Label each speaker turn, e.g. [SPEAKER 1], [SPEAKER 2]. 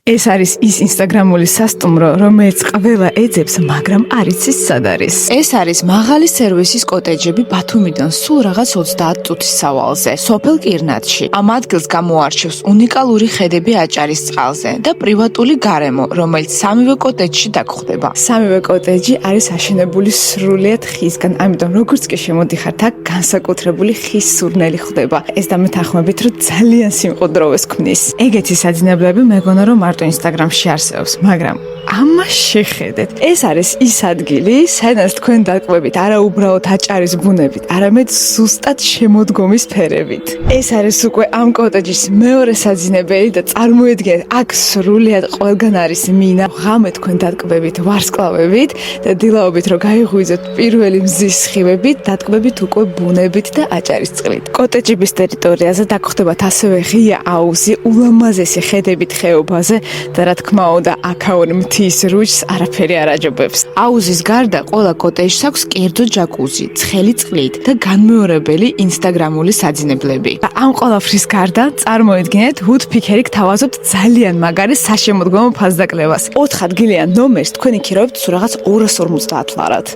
[SPEAKER 1] ეს არის ის ინსტაგრამული სასტუმრო, რომელიც ყველა ეძებს, მაგრამ არ იცის სად არის. ეს არის მაღალი სერვისის კოტეჯები ბათუმიდან სულ რაღაც 30 წუთის სავალზე, სოფელ კირნატში. ამ ადგილს გამოარჩევს უნიკალური ხედები აჭარის წყალზე და პრივატული გარემო, რომელიც სამივე კოტეჯში დაგხვდება. სამივე კოტეჯი არის აშენებული სრულიად ხისგან, ამიტომ როგორც კი შემოდიხართ, აქ განსაკუთრებული ხის სურნელი ხდება. ეს დამეთანხმებით, რომ ძალიან სიმყუდროვეს ქმნის. ეგეთი საძინებლები მეგონა რომ მარტო ინსტაგრამში არსებობს, მაგრამ ამას შეხედეთ. ეს არის ის ადგილი, სადაც თქვენ დაკვებით არა უბრალოდ აჭარის ბუნებით, არამედ ზუსტად შემოდგომის ფერებით. ეს არის უკვე ამ კოტეჯის მეორე საძინებელი და წარმოედგინეთ, აქ სრულიად ყველგან არის მინა. ღამე თქვენ დატკბებით ვარსკვლავებით და დილაობით რომ გაიღვიძოთ პირველი მზის სხივებით, დატკბებით უკვე ბუნებით და აჭარის წყლით. კოტეჯების ტერიტორიაზე დაგხვდებათ ასევე ღია აუზი, ულამაზესი ხედებით ხეობაზე და რა თქმა უნდა, აქაური მთის რუჯს არაფერი არ აჯობებს. აუზის გარდა ყველა კოტეჯს აქვს კერძო ჯაკუზი, ცხელი წყლით და განმეორებელი ინსტაგრამული საძინებლები. და ამ ყველაფრის გარდა წარმოედგინეთ, Wood Picker-ი გთავაზობთ ძალიან მაგარი საშემოდგომო ფასდაკლებას. 4 ადგილიან ნომერს თქვენ იქ იროვებთ სულ რაღაც 250 ლარად.